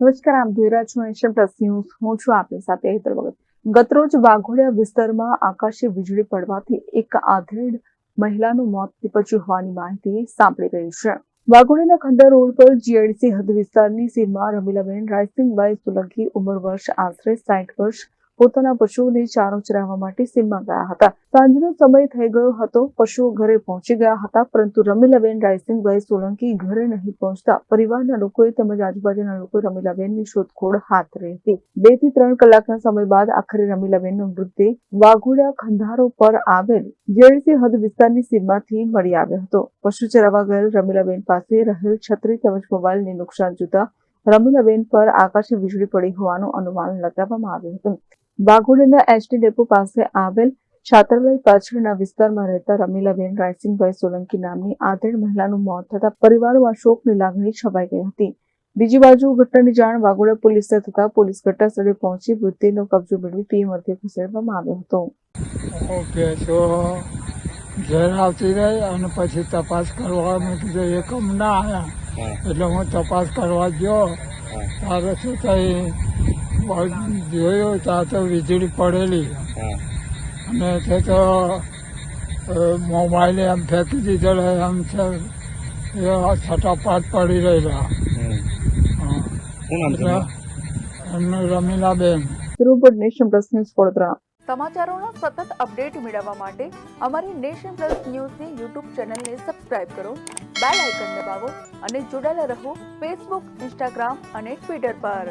નમસ્કાર, આપ જોઈ રહ્યા છો નેશન પ્લસ ન્યૂઝ. હું છું આપની સાથે હેતર ભગત. ગતરોજ વાઘોડિયા વિસ્તારમાં આકાશી વીજળી પડવાથી એક આધેડ મહિલાનું મોત નીપજ્યું હોવાની માહિતી સાંપડી રહી છે. વાઘોડિયાના ખંડા રોડ પર જીઆઈડીસી હદ વિસ્તારની સીમમાં રમીલાબેન રાયસિંગભાઈ સોલંકી ઉંમર વર્ષ આશરે 60 વર્ષ પોતાના પશુઓને ચારો ચરાવવા માટે સીમમાં ગયા હતા. સાંજનો સમય થઈ ગયો હતો. પશુઓ ઘરે પહોંચી ગયા હતા, પરંતુ રમીલાબેન રાયસિંગભાઈ સોલંકી ઘરે નહીં પહોંચતા પરિવારના લોકોએ તેમજ આજુબાજુના લોકોએ રમીલાબેનની શોધખોળ હાથ ધરી હતી. 2 થી 3 કલાકના સમય બાદ આખરે રમીલાબેનનો મૃતદેહ વાઘોડિયા ખંડારો પર આવેલ જીઆઈડીસી હદ વિસ્તારની સીમમાંથી મળી આવ્યો હતો. પશુ ચરાવવા ગયેલ રમીલાબેન પાસે રહેલ છત્રી તેમજ મોબાઈલને નુકસાન જોતા રમીલાબેન પર આકાશી વીજળી પડી હોવાનું અનુમાન લગાવવામાં આવ્યું હતું. વાઘોડિયાના એસટી ડેપો પાસે આવેલ છાત્રાલય પાછળના વિસ્તારમાં રહેતા રમીલાબેન રાયસિંગભાઈ સોલંકી નામની આધેડ મહિલાનું મોત થતા પરિવારમાં શોકની લાગણી છવાઈ ગઈ હતી. બીજી બાજુ ઘટનાની જાણ વાઘોડિયા પોલીસને થતા પોલીસ ઘટનાસ્થળે પહોંચી મૃતદેહનો કબજો મેળવી પીએમ અર્થે ખસેડવામાં આવ્યો હતો. ઓકે, તો ઘેર આવતી રહી અને પછી તપાસ કરવા મેં કીધું એકમ ના આવ્યા એટલે હું તપાસ કરવા ગયો. ત્યારે શું થઈ જોયું ત્યાં તો વીજળી પડેલી અને તે તો મોબાઈલ એમ ફેંકી દીધેલો એમ છે એ છટાપાટ પડી રહેલા. એમનું Ramilaben. Report nation plus news Vadodara. સમાચારોનો સતત અપડેટ મેળવવા માટે અમારી નેશન પ્લસ ન્યૂઝની યુટ્યુબ ચેનલને સબસ્ક્રાઇબ કરો, બેલ આઇકન દબાવો અને જોડાયેલા રહો ફેસબુક, ઇન્સ્ટાગ્રામ અને ટ્વિટર પર.